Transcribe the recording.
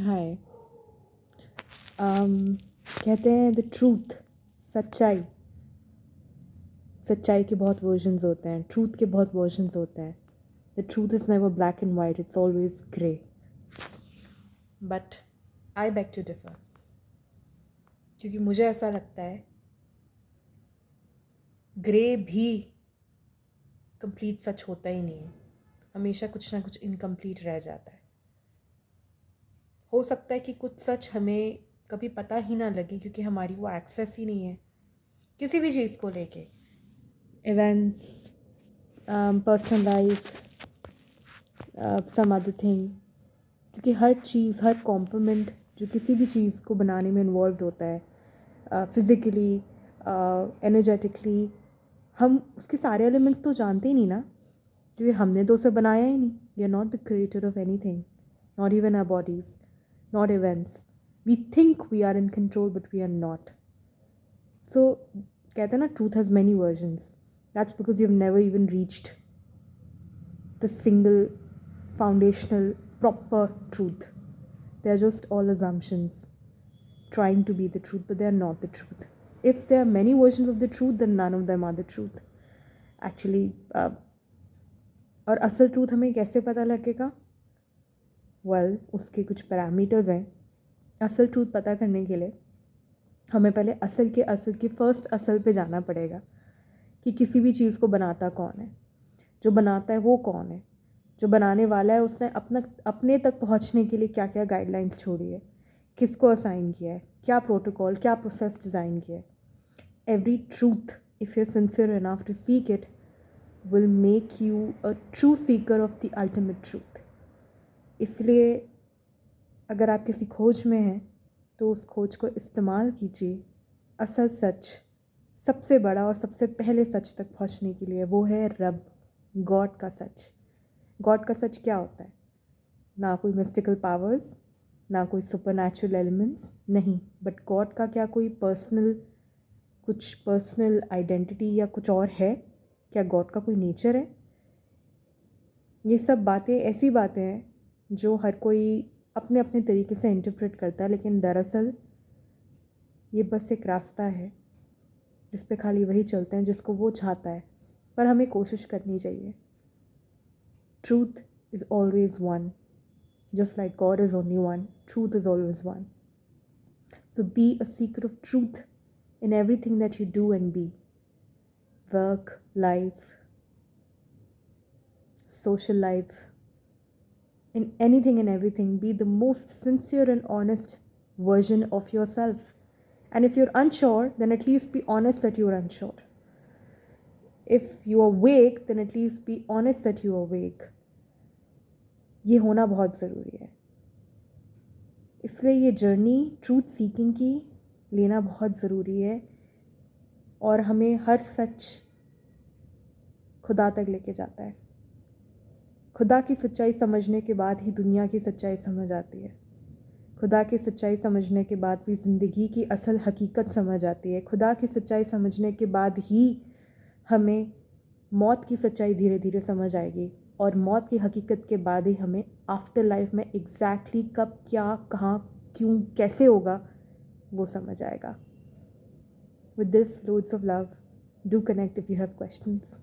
हाय। कहते हैं the truth, सच्चाई। सच्चाई के बहुत वर्जन्स होते हैं, ट्रूथ के बहुत वर्जन्स होते हैं। The truth is never black and white, it's always grey. But I beg to differ, क्योंकि मुझे ऐसा लगता है ग्रे भी कंप्लीट सच होता ही नहीं है। हमेशा कुछ ना कुछ इनकम्प्लीट रह जाता है। हो सकता है कि कुछ सच हमें कभी पता ही ना लगे, क्योंकि हमारी वो एक्सेस ही नहीं है किसी भी चीज़ को लेके। Events, personal life, some other thing. क्योंकि हर चीज़, हर कॉम्पोनेंट जो किसी भी चीज़ को बनाने में इन्वॉल्व होता है, फिज़िकली, एनर्जेटिकली, हम उसके सारे एलिमेंट्स तो जानते ही नहीं ना, क्योंकि हमने तो उसे बनाया ही नहीं। We are not the creator of anything, not even our bodies, not events. We think we are in control but we are not. So कहते हैं ना, truth has many versions. That's because you have never even reached the single foundational proper truth. They are just all assumptions trying to be the truth, but they are not the truth. If there are many versions of the truth, then none of them are the truth actually. और असल truth हमें कैसे पता लगेगा? उसके कुछ parameters हैं। असल ट्रूथ पता करने के लिए हमें पहले असल के फर्स्ट असल पे जाना पड़ेगा कि किसी भी चीज़ को बनाता कौन है, जो बनाता है वो कौन है, जो बनाने वाला है उसने अपने तक पहुंचने के लिए क्या क्या गाइडलाइंस छोड़ी है, किसको असाइन किया है, क्या प्रोटोकॉल, क्या प्रोसेस डिज़ाइन किया है। Every truth, if you are sincere enough to seek it, will make you a true seeker of the ultimate truth. इसलिए अगर आप किसी खोज में हैं तो उस खोज को इस्तेमाल कीजिए असल सच, सबसे बड़ा और सबसे पहले सच तक पहुंचने के लिए। वो है रब, गॉड का सच। गॉड का सच क्या होता है? ना कोई मिस्टिकल पावर्स, ना कोई सुपरनैचुरल एलिमेंट्स, नहीं। बट गॉड का क्या कोई कुछ पर्सनल आइडेंटिटी या कुछ और है? क्या गॉड का कोई नेचर है? ये सब बातें ऐसी बातें हैं जो हर कोई अपने अपने तरीके से इंटरप्रेट करता है, लेकिन दरअसल ये बस एक रास्ता है जिस पे खाली वही चलते हैं जिसको वो चाहता है। पर हमें कोशिश करनी चाहिए। Truth is always one, just like God is only one, truth is always one. So be a seeker of truth in everything that you do and be. Work, life, social life, in anything and everything, be the most sincere and honest version of yourself. And if you're unsure, then at least be honest that you're unsure. If you are awake, then at least be honest that you are awake. ये होना बहुत ज़रूरी है। इसलिए ये journey truth seeking की लेना बहुत ज़रूरी है, और हमें हर सच खुदा तक लेके जाता है। खुदा की सच्चाई समझने के बाद ही दुनिया की सच्चाई समझ आती है। खुदा की सच्चाई समझने के बाद भी ज़िंदगी की असल हकीकत समझ आती है। खुदा की सच्चाई समझने के बाद ही हमें मौत की सच्चाई धीरे धीरे समझ आएगी, और मौत की हकीकत के बाद ही हमें आफ्टर लाइफ में एग्जैक्टली कब, क्या, कहाँ, क्यों, कैसे होगा वो समझ आएगा। With this, loads of love. Do connect if you have questions.